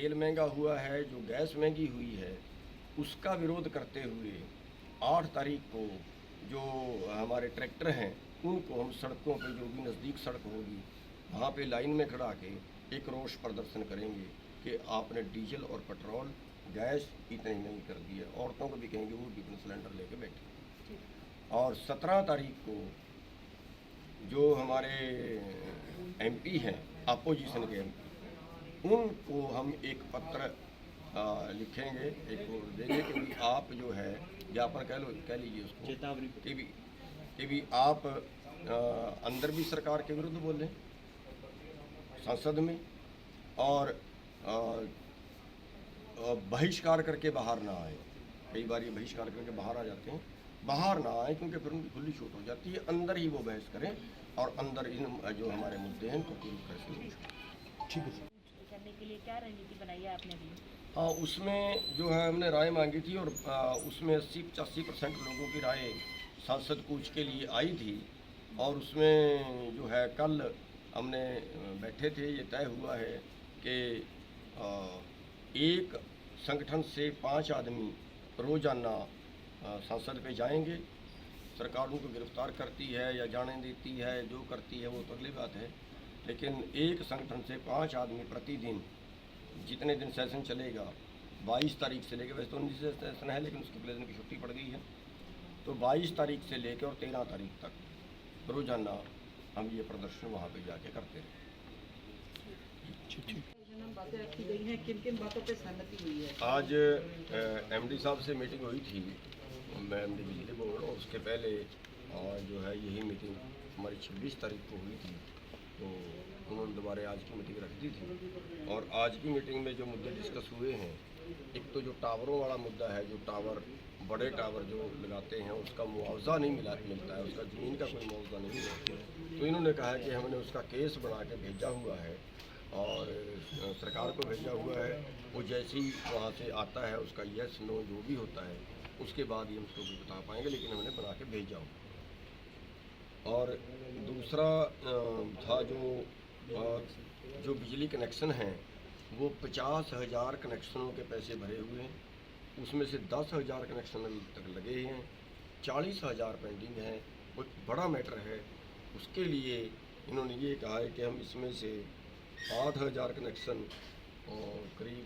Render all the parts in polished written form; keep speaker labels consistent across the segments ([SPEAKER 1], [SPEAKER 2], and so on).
[SPEAKER 1] तेल महंगा हुआ है, जो गैस महंगी हुई है, उसका विरोध करते हुए 8 तारीख को जो हमारे ट्रैक्टर हैं उनको हम सड़कों पे, जो भी नज़दीक सड़क होगी वहाँ पे लाइन में खड़ा के एक रोष प्रदर्शन करेंगे कि आपने डीजल और पेट्रोल गैस इतनी महंगी कर दी है। औरतों को भी कहेंगे वो भी अपना सिलेंडर लेके बैठे। और 17 तारीख को जो हमारे एमपी हैं अपोजिशन के एमपी, उनको हम एक पत्र लिखेंगे, एक वो देंगे कि भी आप जो है ज्ञापन कह लीजिए उसको,
[SPEAKER 2] चेतावनी
[SPEAKER 1] कि भी आप अंदर भी सरकार के विरुद्ध बोलें संसद में, और बहिष्कार करके बाहर ना आए। कई बार ये बहिष्कार करके बाहर आ जाते हैं, बाहर ना आए क्योंकि फिर उनकी खुली छूट हो जाती है। अंदर ही वो बहस करें और अंदर इन जो हमारे मुद्दे हैं उनको पूरी तरह से।
[SPEAKER 2] ठीक है।
[SPEAKER 3] करने के लिए क्या रणनीति बनाई है आपने अभी?
[SPEAKER 1] हाँ, उसमें जो है हमने राय मांगी थी और उसमें 80-85% लोगों की राय सांसद कूच के लिए आई थी। और उसमें जो है कल हमने बैठे थे, ये तय हुआ है कि एक संगठन से 5 आदमी रोज़ाना संसद पे जाएंगे। सरकार उनको गिरफ्तार करती है या जाने देती है, जो करती है वो तो अगली बात है, लेकिन एक संगठन से 5 आदमी प्रतिदिन, जितने दिन सेशन चलेगा 22 तारीख से लेकर, वैसे तो 19 से सेशन है लेकिन उसके पहले दिन की छुट्टी पड़ गई है, तो 22 तारीख से लेकर और 13 तारीख तक रोज़ाना हम ये प्रदर्शन वहाँ पे जाके करते रहे।
[SPEAKER 4] बातें रखी गई हैं, किन किन बातों पे सहमति हुई है?
[SPEAKER 1] आज एमडी साहब से मीटिंग हुई थी, एमडी बिजली बोर्ड, और उसके पहले जो है यही मीटिंग हमारी 26 तारीख को हुई थी, तो उन्होंने दोबारा आज की मीटिंग रख दी थी। और आज की मीटिंग में जो मुद्दे डिस्कस हुए हैं, एक तो जो टावरों वाला मुद्दा है, जो टावर, बड़े टावर जो लगाते हैं उसका मुआवजा नहीं मिलता है, उसका ज़मीन का कोई मुआवजा नहीं है, तो इन्होंने कहा कि हमने उसका केस बना के भेजा हुआ है और सरकार को भेजा हुआ है। वो जैसे ही वहाँ से आता है उसका यस नो जो भी होता है उसके बाद ही हम उसको भी बता पाएंगे, लेकिन हमने बना के भेजा हुआ। और दूसरा था जो बिजली कनेक्शन हैं, वो 50,000 कनेक्शनों के पैसे भरे हुए हैं, उसमें से 10,000 कनेक्शन अभी तक लगे हैं, 40,000 पेंडिंग हैं। वो बड़ा मैटर है, उसके लिए इन्होंने ये कहा है कि हम इसमें से 8,000 कनेक्शन और करीब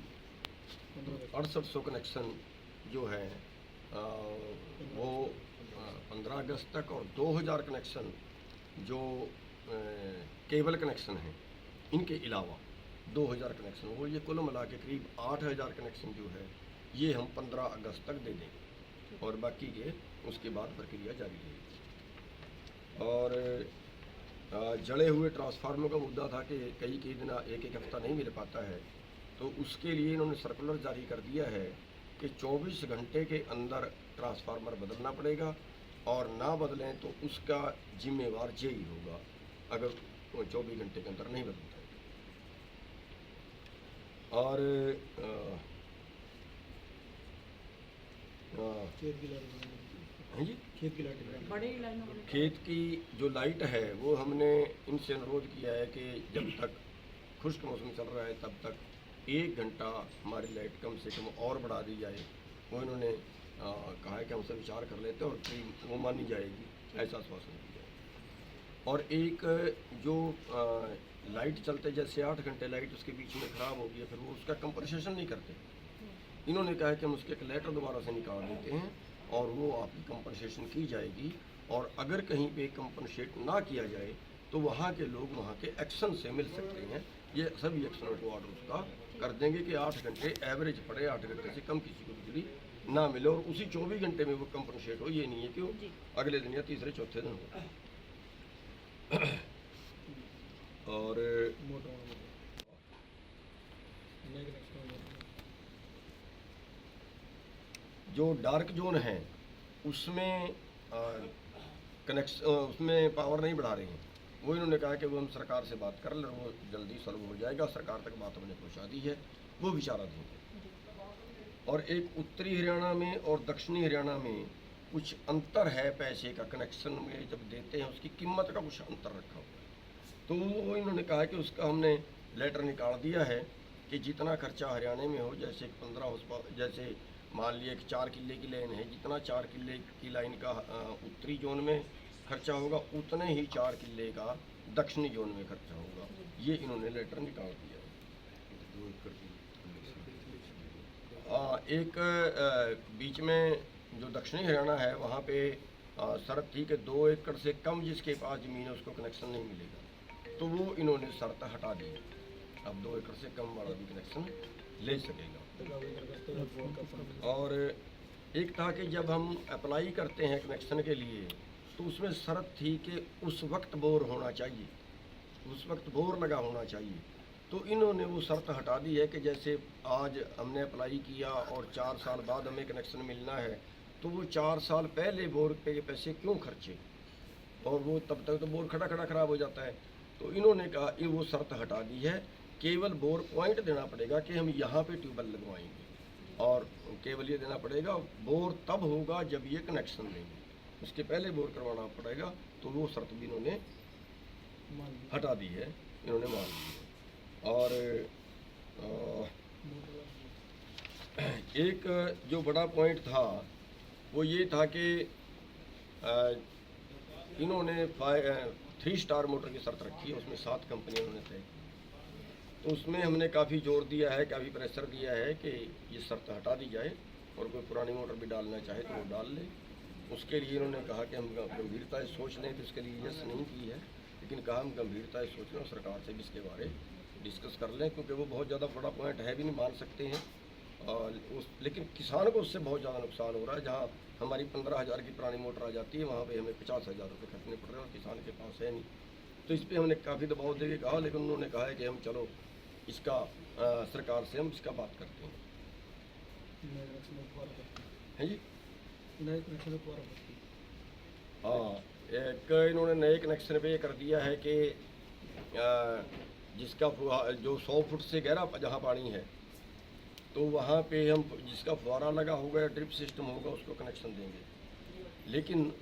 [SPEAKER 1] 6800 कनेक्शन जो है वो 15 अगस्त तक, और 2,000 कनेक्शन जो केबल कनेक्शन हैं इनके अलावा 2,000 कनेक्शन, वो ये कुल मिला के करीब 8,000 कनेक्शन जो है ये हम 15 अगस्त तक दे देंगे, और बाकी के उसके बाद प्रक्रिया जारी रहेगी। और जड़े हुए ट्रांसफार्मर का मुद्दा था कि कई दिन एक हफ्ता नहीं मिल पाता है, तो उसके लिए इन्होंने सर्कुलर जारी कर दिया है कि 24 घंटे के अंदर ट्रांसफार्मर बदलना पड़ेगा, और ना बदलें तो उसका जिम्मेवार जेई होगा अगर वो 24 घंटे के अंदर नहीं बदलता है। और हैं जी,
[SPEAKER 2] खेत की लाइट
[SPEAKER 4] बड़ी लाइनों में
[SPEAKER 1] खेत की जो लाइट है वो हमने इनसे अनुरोध किया है कि जब तक खुश्क मौसम चल रहा है तब तक 1 घंटा हमारी लाइट कम से कम और बढ़ा दी जाए। वो इन्होंने कहा है कि हमसे विचार कर लेते हैं और वो मानी जाएगी, ऐसा आश्वासन दिया है। और एक जो लाइट चलते जैसे 8 घंटे लाइट उसके बीच में ख़राब हो गई है, फिर वो उसका कंपनसेशन नहीं करते। इन्होंने कहा कि हम उसके एक लेटर दोबारा से निकाल देते हैं और वो आपकी कंपनसेशन की जाएगी, और अगर कहीं पे कंपनसेट ना किया जाए तो वहाँ के लोग वहाँ के एक्शन से मिल सकते हैं। ये सभी एक्शन को ऑर्डर उसका कर देंगे कि 8 घंटे एवरेज पड़े, 8 घंटे से कम किसी को बिजली ना मिले, और उसी 24 घंटे में वो कंपनसेट हो। ये नहीं है कि वो अगले दिन या तीसरे चौथे दिन हो। और जो डार्क जोन है उसमें कनेक्शन, उसमें पावर नहीं बढ़ा रहे हैं, वो इन्होंने कहा कि वो हम सरकार से बात कर लें, वो जल्दी सॉल्व हो जाएगा। सरकार तक बात हमने पहुंचा दी है, वो विचारा देंगे। और एक उत्तरी हरियाणा में और दक्षिणी हरियाणा में कुछ अंतर है पैसे का, कनेक्शन में जब देते हैं उसकी कीमत का कुछ अंतर रखा हुआ है, तो वो इन्होंने कहा कि उसका हमने लेटर निकाल दिया है कि जितना खर्चा हरियाणा में हो, जैसे 15 हाउस पावर, जैसे मान लिया कि 4 किले की लाइन है, जितना 4 किले की लाइन का उत्तरी जोन में खर्चा होगा, उतने ही 4 किले का दक्षिणी जोन में खर्चा होगा। ये इन्होंने लेटर निकाल दिया है। एक बीच में जो दक्षिणी हरियाणा है वहाँ पे शर्त थी कि 2 एकड़ से कम जिसके पास ज़मीन है उसको कनेक्शन नहीं मिलेगा, तो वो इन्होंने शर्त हटा दी। अब 2 एकड़ से कम वाला भी कनेक्शन ले सकेगा। और एक था कि जब हम अप्लाई करते हैं कनेक्शन के लिए तो उसमें शर्त थी कि उस वक्त बोर होना चाहिए, उस वक्त बोर लगा होना चाहिए। तो इन्होंने वो शर्त हटा दी है कि जैसे आज हमने अप्लाई किया और 4 साल बाद हमें कनेक्शन मिलना है, तो वो 4 साल पहले बोर पे पैसे क्यों खर्चे, और वो तब तक तो बोर खड़ा खड़ा ख़राब हो जाता है। तो इन्होंने कहा ये वो शर्त हटा दी है, केवल बोर पॉइंट देना पड़ेगा कि हम यहाँ पे ट्यूबवेल लगवाएंगे, और केवल ये देना पड़ेगा। बोर तब होगा जब ये कनेक्शन लेंगे, उसके पहले बोर करवाना पड़ेगा। तो वो शर्त भी इन्होंने हटा दी है, इन्होंने मान ली है। और एक जो बड़ा पॉइंट था वो ये था कि इन्होंने 3 स्टार मोटर की शर्त रखी है, उसमें 7 कंपनियां उन्होंने तय की। तो उसमें हमने काफ़ी जोर दिया है, काफ़ी प्रेशर दिया है कि ये शर्त हटा दी जाए, और कोई पुरानी मोटर भी डालना चाहे तो वो डाल ले। उसके लिए इन्होंने कहा कि हम गंभीरता से सोच लें, तो इसके लिए यस नहीं की है, लेकिन कहा हम गंभीरता से सोच लें और सरकार से भी इसके बारे डिस्कस कर लें, क्योंकि वो बहुत ज़्यादा बड़ा पॉइंट है भी नहीं, मान सकते हैं। लेकिन किसान को उससे बहुत ज़्यादा नुकसान हो रहा है। जहाँ हमारी 15,000 की पुरानी मोटर आ जाती है, वहाँ पे हमें 50,000 रुपये खर्चने पड़ रहे हैं और किसान के पास है नहीं। तो इस पर हमने काफ़ी दबाव दे के कहा, लेकिन उन्होंने कहा है कि हम चलो इसका सरकार से हम इसका बात करते हैं। है जी, हाँ, एक इन्होंने नए कनेक्शन पे ये कर दिया है कि जिसका जो 100 फुट से गहरा जहाँ पानी है, तो वहाँ पे हम जिसका फुहारा लगा होगा या ड्रिप सिस्टम होगा उसको कनेक्शन देंगे। लेकिन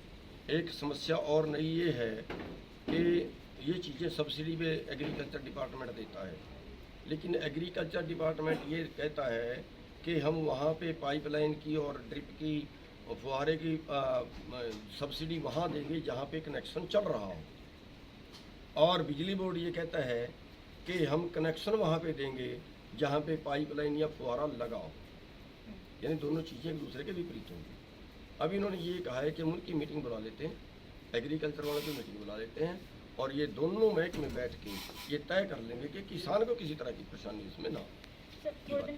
[SPEAKER 1] एक समस्या और नई ये है कि ये चीज़ें सब्सिडी पे एग्रीकल्चर डिपार्टमेंट देता है, लेकिन एग्रीकल्चर डिपार्टमेंट ये कहता है कि हम वहाँ पे पाइपलाइन की और ड्रिप की और फुहारे की सब्सिडी वहाँ देंगे जहाँ पे कनेक्शन चल रहा हो, और बिजली बोर्ड ये कहता है कि हम कनेक्शन वहाँ पे देंगे जहाँ पे पाइपलाइन या फुहारा लगा हो। यानी दोनों चीज़ें एक दूसरे के विपरीत होंगी। अब इन्होंने ये कहा है कि हम उनकी मीटिंग बुला लेते हैं, एग्रीकल्चर वालों की मीटिंग बुला लेते हैं, और ये दोनों महकमे बैठ के ये तय कर लेंगे कि किसान को किसी तरह की परेशानी इसमें ना हो।
[SPEAKER 3] सर थोड़े दिन